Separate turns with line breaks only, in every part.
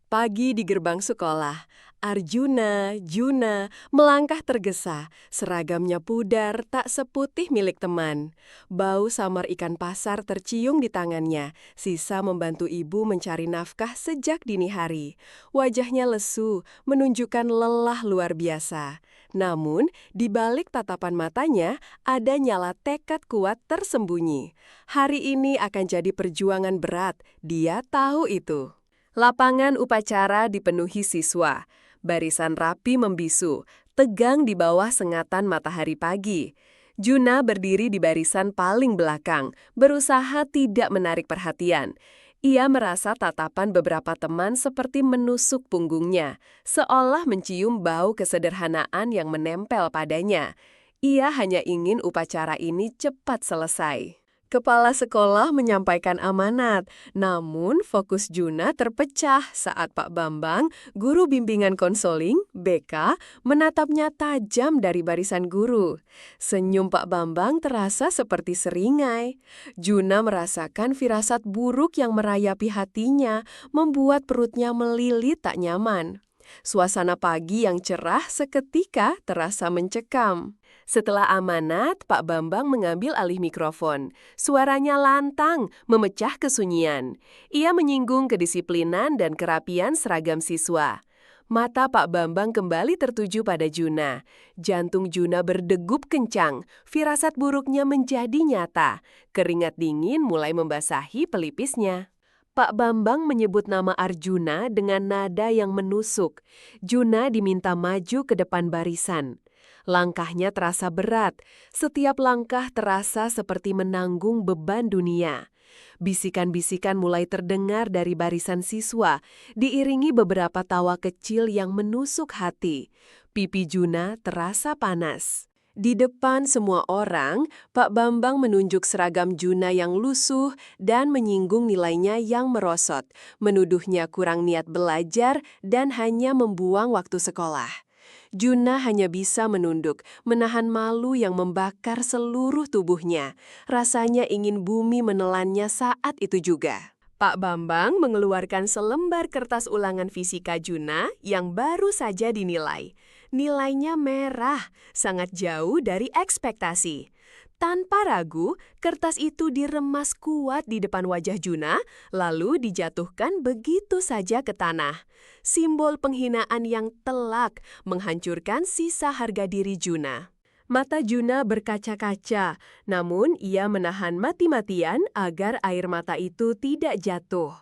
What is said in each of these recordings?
Pagi di gerbang sekolah, Arjuna, Juna, melangkah tergesa, seragamnya pudar tak seputih milik teman. Bau samar ikan pasar tercium di tangannya, sisa membantu ibu mencari nafkah sejak dini hari. Wajahnya lesu, menunjukkan lelah luar biasa. Namun, di balik tatapan matanya, ada nyala tekad kuat tersembunyi. Hari ini akan jadi perjuangan berat, dia tahu itu. Lapangan upacara dipenuhi siswa. Barisan rapi membisu, tegang di bawah sengatan matahari pagi. Juna berdiri di barisan paling belakang, berusaha tidak menarik perhatian. Ia merasa tatapan beberapa teman seperti menusuk punggungnya, seolah mencium bau kesederhanaan yang menempel padanya. Ia hanya ingin upacara ini cepat selesai. Kepala sekolah menyampaikan amanat, namun fokus Juna terpecah saat Pak Bambang, guru bimbingan konseling, BK, menatapnya tajam dari barisan guru. Senyum Pak Bambang terasa seperti seringai. Juna merasakan firasat buruk yang merayapi hatinya, membuat perutnya melilit tak nyaman. Suasana pagi yang cerah seketika terasa mencekam. Setelah amanat, Pak Bambang mengambil alih mikrofon. Suaranya lantang, memecah kesunyian. Ia menyinggung kedisiplinan dan kerapian seragam siswa. Mata Pak Bambang kembali tertuju pada Juna. Jantung Juna berdegup kencang, firasat buruknya menjadi nyata. Keringat dingin mulai membasahi pelipisnya. Pak Bambang menyebut nama Arjuna dengan nada yang menusuk. Juna diminta maju ke depan barisan. Langkahnya terasa berat, setiap langkah terasa seperti menanggung beban dunia. Bisikan-bisikan mulai terdengar dari barisan siswa, diiringi beberapa tawa kecil yang menusuk hati. Pipi Juna terasa panas. Di depan semua orang, Pak Bambang menunjuk seragam Juna yang lusuh dan menyinggung nilainya yang merosot, menuduhnya kurang niat belajar dan hanya membuang waktu sekolah. Juna hanya bisa menunduk, menahan malu yang membakar seluruh tubuhnya. Rasanya ingin bumi menelannya saat itu juga. Pak Bambang mengeluarkan selembar kertas ulangan fisika Juna yang baru saja dinilai. Nilainya merah, sangat jauh dari ekspektasi. Tanpa ragu, kertas itu diremas kuat di depan wajah Juna, lalu dijatuhkan begitu saja ke tanah. Simbol penghinaan yang telak menghancurkan sisa harga diri Juna. Mata Juna berkaca-kaca, namun ia menahan mati-matian agar air mata itu tidak jatuh.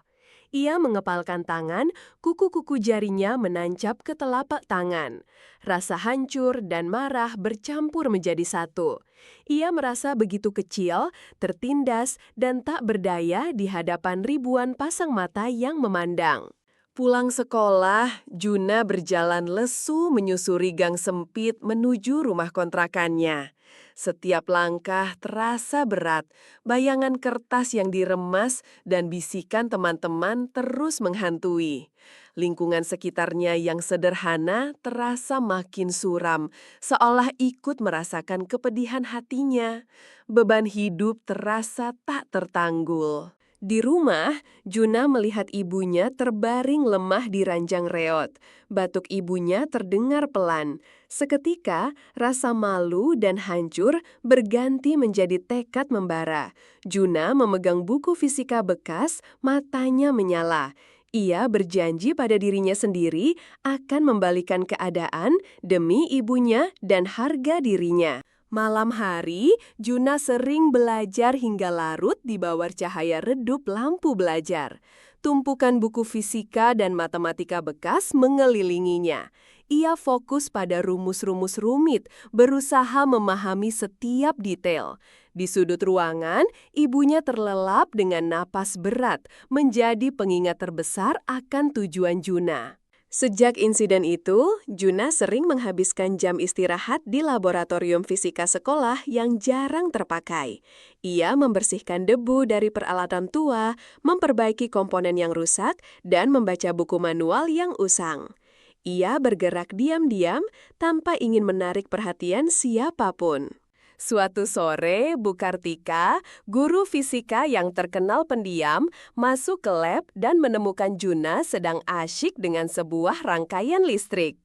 Ia mengepalkan tangan, kuku-kuku jarinya menancap ke telapak tangan. Rasa hancur dan marah bercampur menjadi satu. Ia merasa begitu kecil, tertindas, dan tak berdaya di hadapan ribuan pasang mata yang memandang. Pulang sekolah, Juna berjalan lesu menyusuri gang sempit menuju rumah kontrakannya. Setiap langkah terasa berat, bayangan kertas yang diremas dan bisikan teman-teman terus menghantui. Lingkungan sekitarnya yang sederhana terasa makin suram, seolah ikut merasakan kepedihan hatinya. Beban hidup terasa tak tertanggul. Di rumah, Juna melihat ibunya terbaring lemah di ranjang reot. Batuk ibunya terdengar pelan. Seketika, rasa malu dan hancur berganti menjadi tekad membara. Juna memegang buku fisika bekas, matanya menyala. Ia berjanji pada dirinya sendiri akan membalikan keadaan demi ibunya dan harga dirinya. Malam hari, Juna sering belajar hingga larut di bawah cahaya redup lampu belajar. Tumpukan buku fisika dan matematika bekas mengelilinginya. Ia fokus pada rumus-rumus rumit, berusaha memahami setiap detail. Di sudut ruangan, ibunya terlelap dengan napas berat, menjadi pengingat terbesar akan tujuan Juna. Sejak insiden itu, Juna sering menghabiskan jam istirahat di laboratorium fisika sekolah yang jarang terpakai. Ia membersihkan debu dari peralatan tua, memperbaiki komponen yang rusak, dan membaca buku manual yang usang. Ia bergerak diam-diam tanpa ingin menarik perhatian siapapun. Suatu sore, Bu Kartika, guru fisika yang terkenal pendiam, masuk ke lab dan menemukan Juna sedang asyik dengan sebuah rangkaian listrik.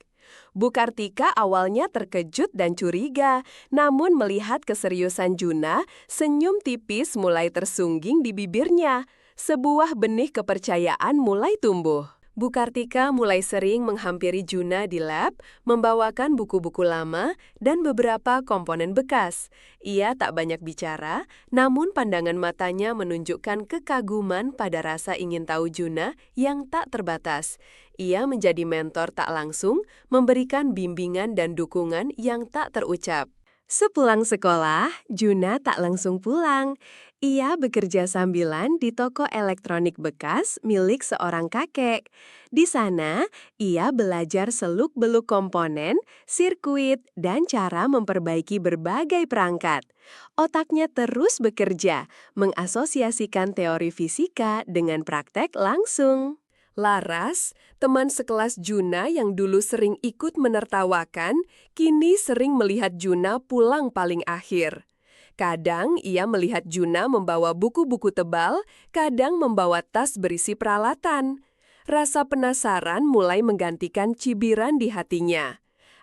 Bu Kartika awalnya terkejut dan curiga, namun melihat keseriusan Juna, senyum tipis mulai tersungging di bibirnya. Sebuah benih kepercayaan mulai tumbuh. Bu Kartika mulai sering menghampiri Juna di lab, membawakan buku-buku lama dan beberapa komponen bekas. Ia tak banyak bicara, namun pandangan matanya menunjukkan kekaguman pada rasa ingin tahu Juna yang tak terbatas. Ia menjadi mentor tak langsung, memberikan bimbingan dan dukungan yang tak terucap. Sepulang sekolah, Juna tak langsung pulang. Ia bekerja sambilan di toko elektronik bekas milik seorang kakek. Di sana, ia belajar seluk-beluk komponen, sirkuit, dan cara memperbaiki berbagai perangkat. Otaknya terus bekerja, mengasosiasikan teori fisika dengan praktek langsung. Laras, teman sekelas Juna yang dulu sering ikut menertawakan, kini sering melihat Juna pulang paling akhir. Kadang ia melihat Juna membawa buku-buku tebal, kadang membawa tas berisi peralatan. Rasa penasaran mulai menggantikan cibiran di hatinya.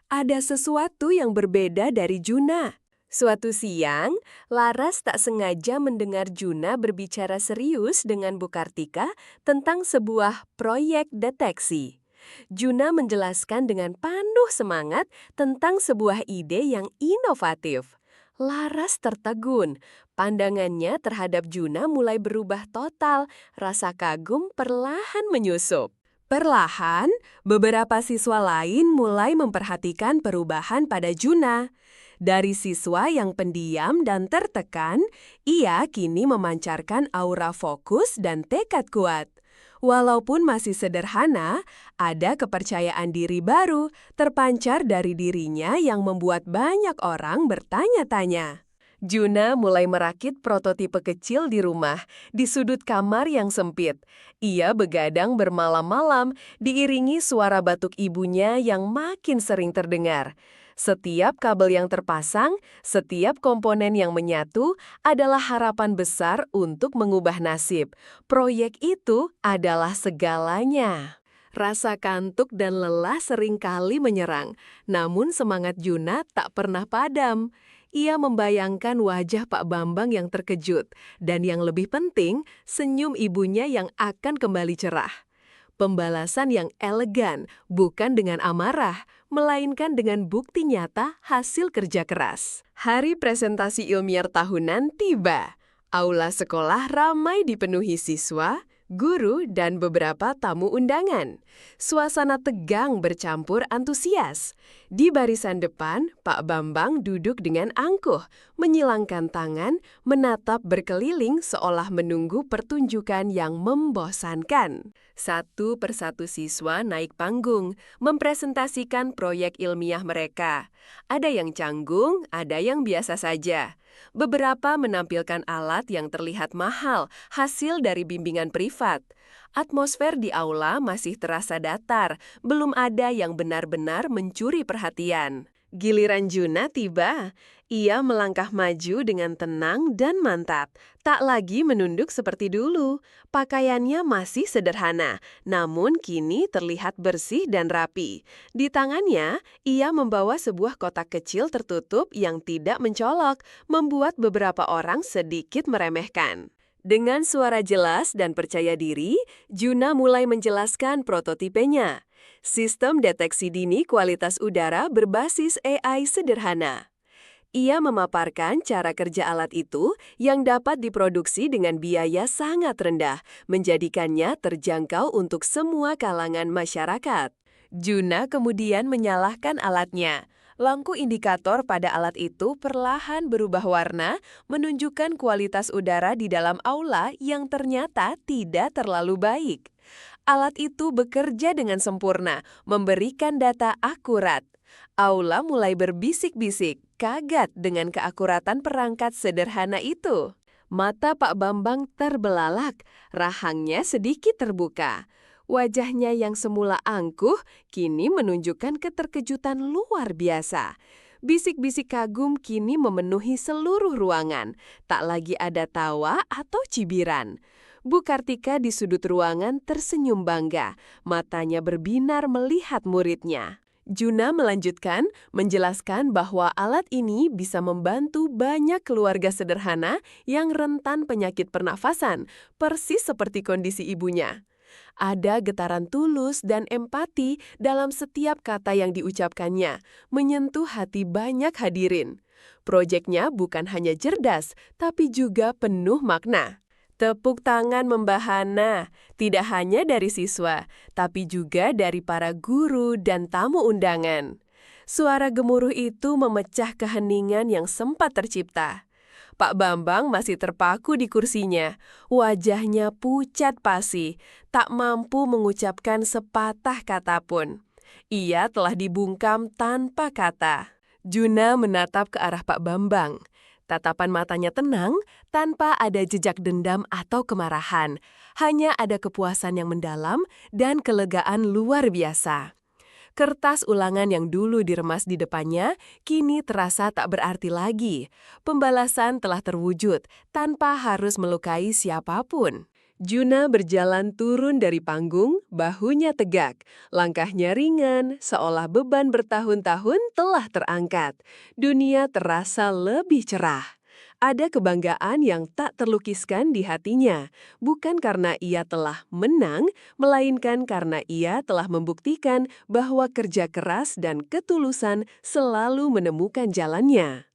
Ada sesuatu yang berbeda dari Juna. Suatu siang, Laras tak sengaja mendengar Juna berbicara serius dengan Bu Kartika tentang sebuah proyek deteksi. Juna menjelaskan dengan penuh semangat tentang sebuah ide yang inovatif. Laras tertegun. Pandangannya terhadap Juna mulai berubah total. Rasa kagum perlahan menyusup. Perlahan, beberapa siswa lain mulai memperhatikan perubahan pada Juna. Dari siswa yang pendiam dan tertekan, ia kini memancarkan aura fokus dan tekad kuat. Walaupun masih sederhana, ada kepercayaan diri baru terpancar dari dirinya yang membuat banyak orang bertanya-tanya. Juna mulai merakit prototipe kecil di rumah, di sudut kamar yang sempit. Ia begadang bermalam-malam, diiringi suara batuk ibunya yang makin sering terdengar. Setiap kabel yang terpasang, setiap komponen yang menyatu adalah harapan besar untuk mengubah nasib. Proyek itu adalah segalanya. Rasa kantuk dan lelah seringkali menyerang, namun semangat Juna tak pernah padam. Ia membayangkan wajah Pak Bambang yang terkejut, dan yang lebih penting, senyum ibunya yang akan kembali cerah. Pembalasan yang elegan, bukan dengan amarah, melainkan dengan bukti nyata hasil kerja keras. Hari presentasi ilmiah tahunan tiba. Aula sekolah ramai dipenuhi siswa, guru, dan beberapa tamu undangan. Suasana tegang bercampur antusias. Di barisan depan, Pak Bambang duduk dengan angkuh, menyilangkan tangan, menatap berkeliling seolah menunggu pertunjukan yang membosankan. Satu persatu siswa naik panggung, mempresentasikan proyek ilmiah mereka. Ada yang canggung, ada yang biasa saja. Beberapa menampilkan alat yang terlihat mahal, hasil dari bimbingan privat. Atmosfer di aula masih terasa datar, belum ada yang benar-benar mencuri perhatian. Giliran Juna tiba. Ia melangkah maju dengan tenang dan mantap, tak lagi menunduk seperti dulu. Pakaiannya masih sederhana, namun kini terlihat bersih dan rapi. Di tangannya, ia membawa sebuah kotak kecil tertutup yang tidak mencolok, membuat beberapa orang sedikit meremehkan. Dengan suara jelas dan percaya diri, Juna mulai menjelaskan prototipenya. Sistem deteksi dini kualitas udara berbasis AI sederhana. Ia memaparkan cara kerja alat itu yang dapat diproduksi dengan biaya sangat rendah, menjadikannya terjangkau untuk semua kalangan masyarakat. Juna kemudian menyalakan alatnya. Lampu indikator pada alat itu perlahan berubah warna, menunjukkan kualitas udara di dalam aula yang ternyata tidak terlalu baik. Alat itu bekerja dengan sempurna, memberikan data akurat. Aula mulai berbisik-bisik, kaget dengan keakuratan perangkat sederhana itu. Mata Pak Bambang terbelalak, rahangnya sedikit terbuka. Wajahnya yang semula angkuh, kini menunjukkan keterkejutan luar biasa. Bisik-bisik kagum kini memenuhi seluruh ruangan. Tak lagi ada tawa atau cibiran. Bu Kartika di sudut ruangan tersenyum bangga. Matanya berbinar melihat muridnya. Juna melanjutkan, menjelaskan bahwa alat ini bisa membantu banyak keluarga sederhana yang rentan penyakit pernafasan, persis seperti kondisi ibunya. Ada getaran tulus dan empati dalam setiap kata yang diucapkannya, menyentuh hati banyak hadirin. Proyeknya bukan hanya cerdas, tapi juga penuh makna. Tepuk tangan membahana, tidak hanya dari siswa, tapi juga dari para guru dan tamu undangan. Suara gemuruh itu memecah keheningan yang sempat tercipta. Pak Bambang masih terpaku di kursinya. Wajahnya pucat pasi, tak mampu mengucapkan sepatah kata pun. Ia telah dibungkam tanpa kata. Juna menatap ke arah Pak Bambang. Tatapan matanya tenang, tanpa ada jejak dendam atau kemarahan. Hanya ada kepuasan yang mendalam dan kelegaan luar biasa. Kertas ulangan yang dulu diremas di depannya, kini terasa tak berarti lagi. Pembalasan telah terwujud, tanpa harus melukai siapapun. Juna berjalan turun dari panggung, bahunya tegak. Langkahnya ringan, seolah beban bertahun-tahun telah terangkat. Dunia terasa lebih cerah. Ada kebanggaan yang tak terlukiskan di hatinya, bukan karena ia telah menang, melainkan karena ia telah membuktikan bahwa kerja keras dan ketulusan selalu menemukan jalannya.